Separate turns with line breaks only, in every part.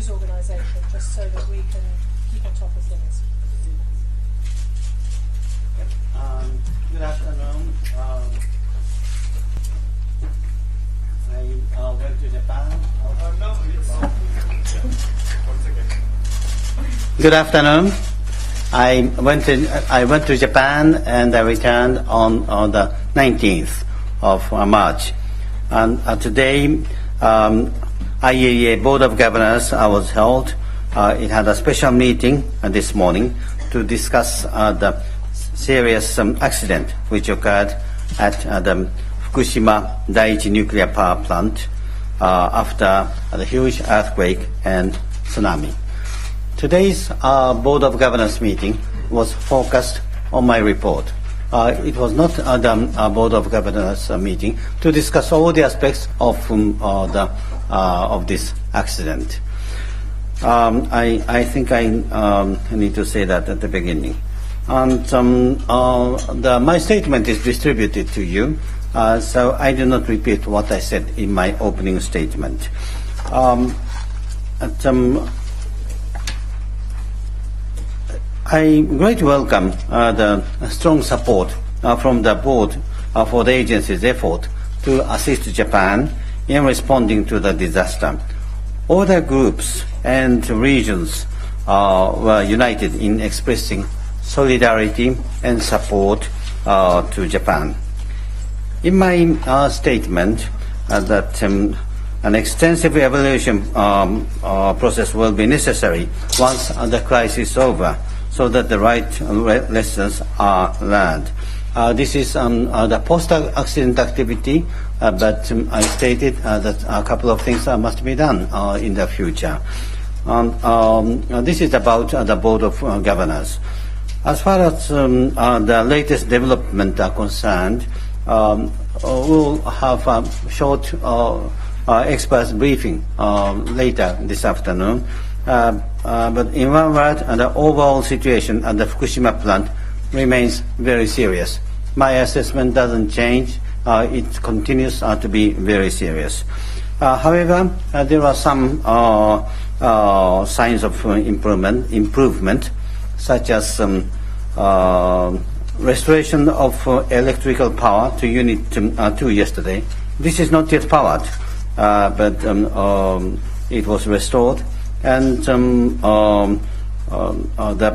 news organisation, just so that we can keep on top of things.
Good afternoon. I went to Japan. Good afternoon. I went to Japan and I returned on the 19th of March. And today, IAEA Board of Governors was held. It had a special meeting this morning to discuss the serious accident which occurred at the Fukushima Daiichi nuclear power plant after the huge earthquake and tsunami. Today's Board of Governors meeting was focused on my report. It was not the Board of Governors meeting to discuss all the aspects of this accident. I think I need to say that at the beginning. And my statement is distributed to you, so I do not repeat what I said in my opening statement. I greatly welcome the strong support from the board for the agency's effort to assist Japan in responding to the disaster. All the groups and regions were united in expressing solidarity and support to Japan. In my statement, that an extensive evaluation process will be necessary once the crisis is over, so that the right lessons are learned. This is the post-accident activity, but I stated that a couple of things must be done in the future. This is about the Board of Governors. As far as the latest development are concerned, we'll have a short experts briefing later this afternoon. But in one word, the overall situation at the Fukushima plant remains very serious. My assessment doesn't change. It continues to be very serious. However, there are some signs of improvement, such as restoration of electrical power to Unit 2 yesterday. This is not yet powered, but it was restored. And the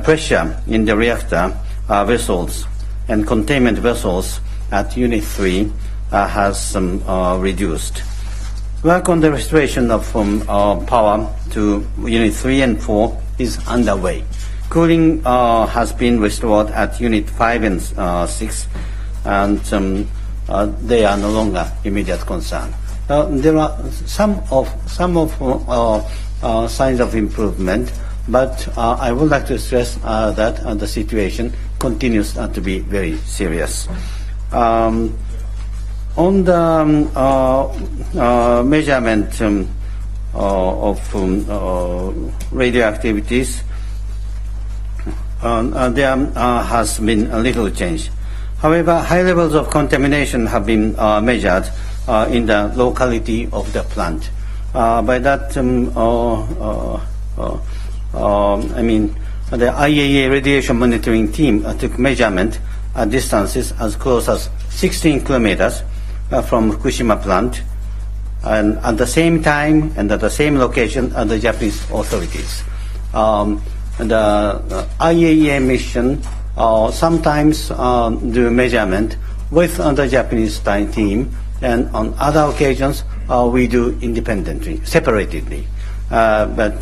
pressure in the reactor vessels and containment vessels at Unit 3 has reduced. Work on the restoration of power to Unit 3 and 4 is underway. Cooling has been restored at Unit 5 and 6, and they are no longer immediate concern. There are some signs of improvement, but I would like to stress that the situation continues to be very serious. On the measurement of radioactivities, there has been a little change. However, high levels of contamination have been measured in the locality of the plant. By that, I mean, the IAEA radiation monitoring team took measurement at distances as close as 16 kilometers from Fukushima plant, and at the same time and at the same location as the Japanese authorities. The IAEA mission sometimes do measurement with the Japanese team, and on other occasions we do independently, separately. But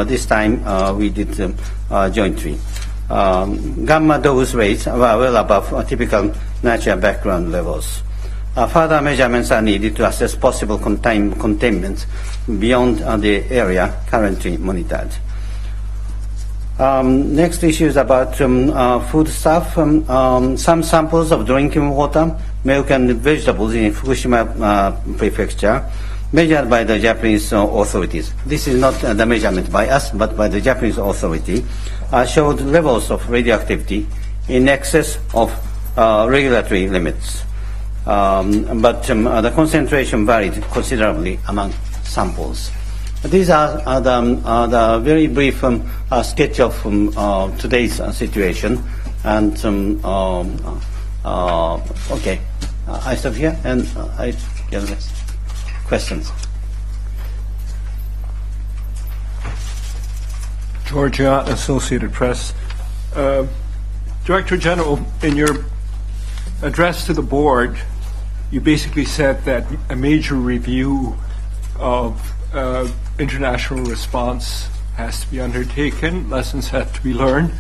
this time we did jointly. Gamma dose rates were well above typical natural background levels. Further measurements are needed to assess possible containment beyond the area currently monitored. Next issue is about foodstuff. Some samples of drinking water, milk and vegetables in Fukushima Prefecture measured by the Japanese authorities. This is not the measurement by us, but by the Japanese authority, showed levels of radioactivity in excess of regulatory limits. But the concentration varied considerably among samples. These are the very brief sketch of today's situation. And okay, I stop here and I get this. Questions.
Georgia, Associated Press. Director General, in your address to the board, you basically said that a major review of international response has to be undertaken, lessons have to be learned,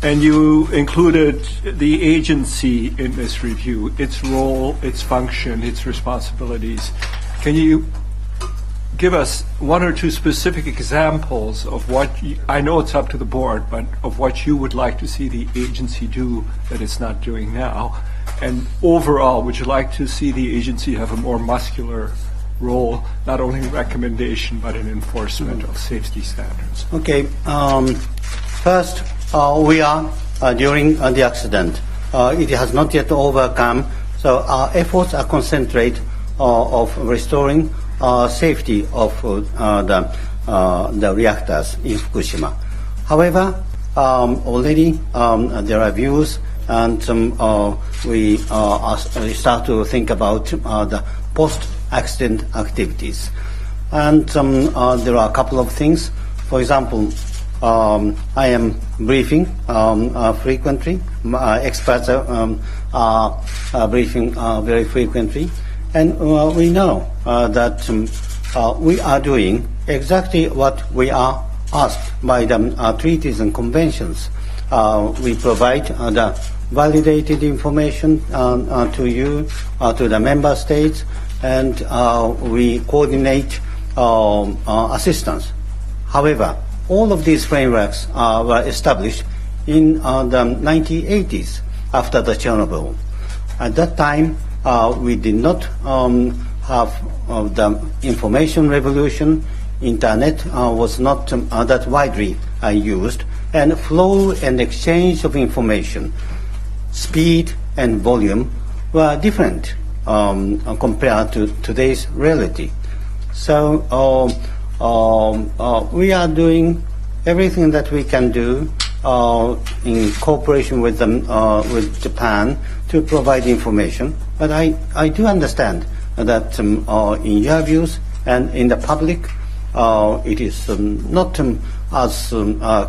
and you included the agency in this review, its role, its function, its responsibilities. Can you give us one or two specific examples of what I know it's up to the board, but of what you would like to see the agency do that it's not doing now? And overall, would you like to see the agency have a more muscular role, not only in recommendation, but in enforcement of safety standards?
Okay. First, we are during the accident. It has not yet overcome, so our efforts are concentrate of restoring safety of the reactors in Fukushima. However, already there are views, and we start to think about the post-accident activities. And there are a couple of things. For example, I am briefing frequently. Experts are briefing very frequently. And we know that we are doing exactly what we are asked by the treaties and conventions. We provide the validated information to you, to the member states, and we coordinate assistance. However, all of these frameworks were established in the 1980s after the Chernobyl. At that time, we did not have the information revolution. Internet was not that widely used, and flow and exchange of information, speed and volume were different compared to today's reality. So we are doing everything that we can do in cooperation with them, with Japan, to provide information. But I do understand that in your views and in the public, it is not as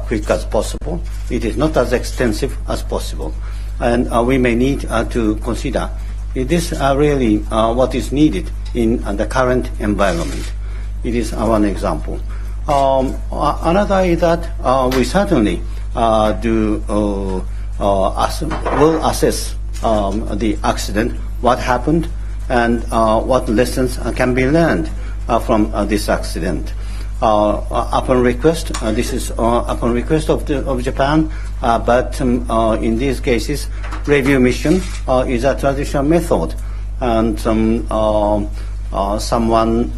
quick as possible. It is not as extensive as possible. And we may need to consider, is this really what is needed in the current environment? It is one example. Another is that we certainly will assess the accident, what happened, and what lessons can be learned from this accident. Upon request, this is upon request of Japan, but in these cases, review mission is a traditional method, and someone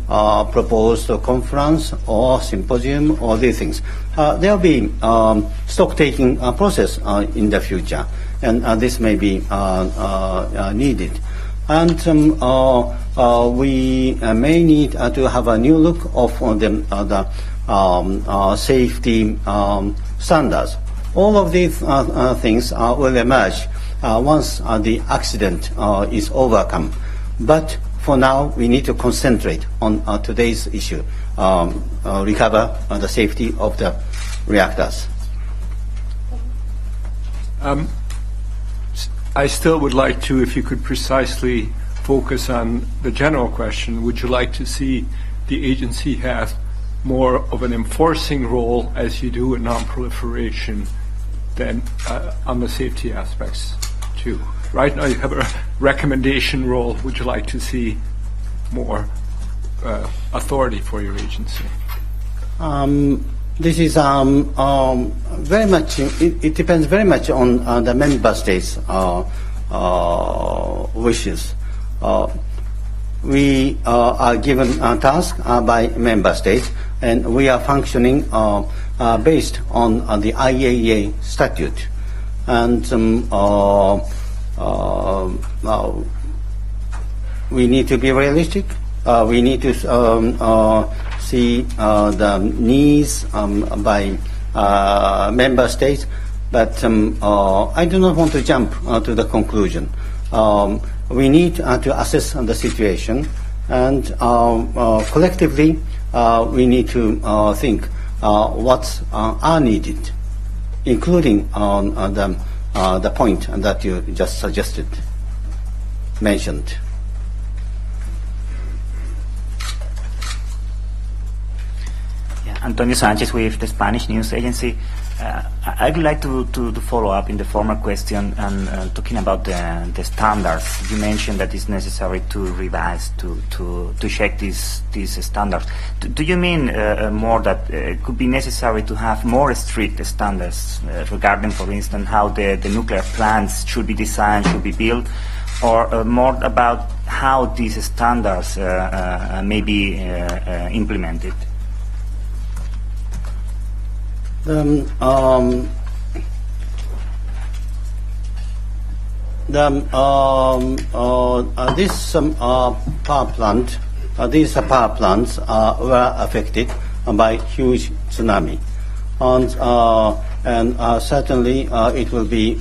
proposed a conference or symposium or these things. There will be stock-taking process in the future, and this may be needed. And we may need to have a new look of the safety standards. All of these things will emerge once the accident is overcome. But for now, we need to concentrate on today's issue, recover the safety of the reactors.
I still would like to, if you could precisely focus on the general question, would you like to see the agency have more of an enforcing role as you do in non-proliferation than on the safety aspects too? Right now you have a recommendation role. Would you like to see more authority for your agency?
This is very much, it depends very much on the member states' wishes. We are given a task by member states, and we are functioning based on the IAEA statute. And we need to be realistic. We need to see the needs by member states, but I do not want to jump to the conclusion. We need to assess the situation, and collectively we need to think what are needed, including the point that you just mentioned.
Antonio Sanchez with the Spanish News Agency. I would like to follow up in the former question and talking about the standards. You mentioned that it's necessary to revise, to check these standards. Do you mean more that it could be necessary to have more strict standards regarding, for instance, how the nuclear plants should be designed, should be built, or more about how these standards may be implemented?
This power plant, these power plants were affected by huge tsunami, and certainly it will be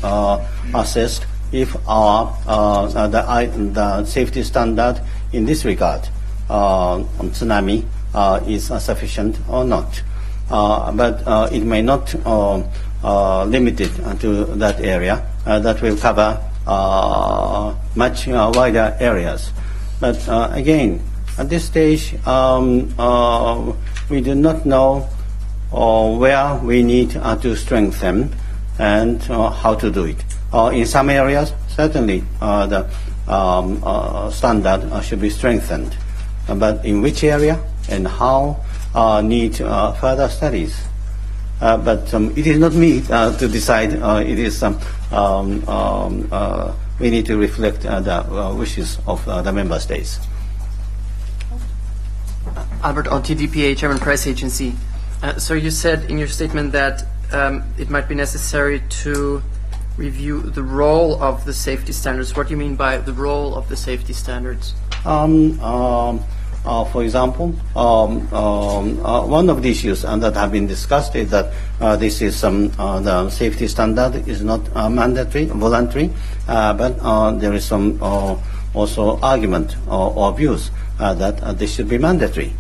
assessed if the safety standard in this regard on tsunami is sufficient or not. But it may not limit it to that area. That will cover much wider areas. But again, at this stage, we do not know where we need to strengthen and how to do it. In some areas, certainly the standard should be strengthened. But in which area and how need further studies. But it is not me to decide. It is we need to reflect the wishes of the member states.
Albert on TDPA, German Press Agency. So you said in your statement that it might be necessary to review the role of the safety standards. What do you mean by the role of the safety standards? For example, one of the issues that have been discussed is that this is the safety standard is not mandatory, voluntary, but there is some also argument or views that this should be mandatory,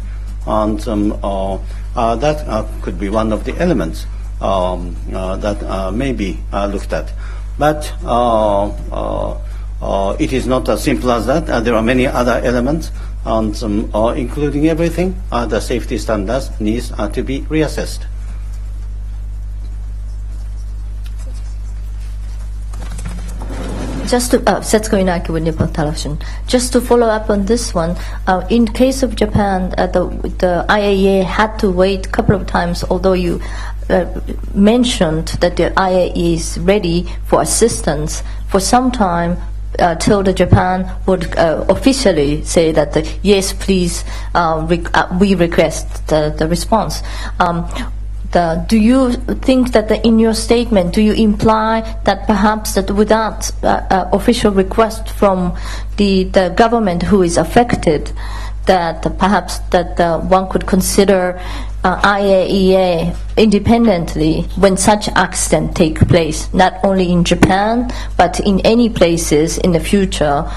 and that could be one of the elements that may be looked at. But it is not as simple as that. There are many other elements, and including everything, the safety standards needs to be reassessed.
Just to Setsuko Inaki with Nippon Television. Just to follow up on this one, in case of Japan, the IAEA had to wait a couple of times, although you mentioned that the IAEA is ready for assistance for some time, till the Japan would officially say that yes, please, we request the response. Do you think that in your statement, do you imply that perhaps that without official request from the government who is affected, that perhaps that one could consider IAEA independently when such accident take place, not only in Japan but in any places in the future,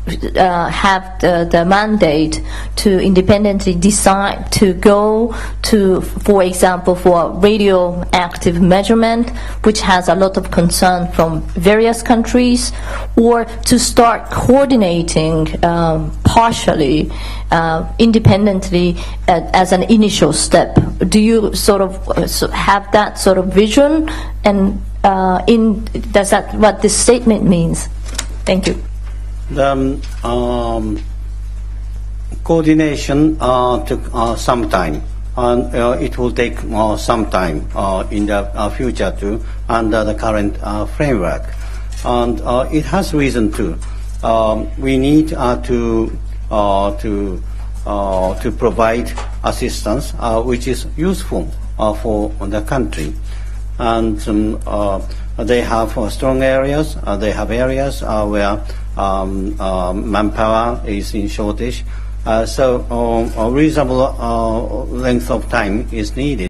have the mandate to independently decide to go to, for example, for radioactive measurement, which has a lot of concern from various countries, or to start coordinating partially, independently as an initial step. Do you sort of have that sort of vision, and does that what this statement means? Thank you.
The coordination took some time, and it will take some time in the future too, under the current framework. And it has reason too. We need to provide assistance which is useful for the country. And they have strong areas. They have areas where manpower is in shortage, So a reasonable length of time is needed.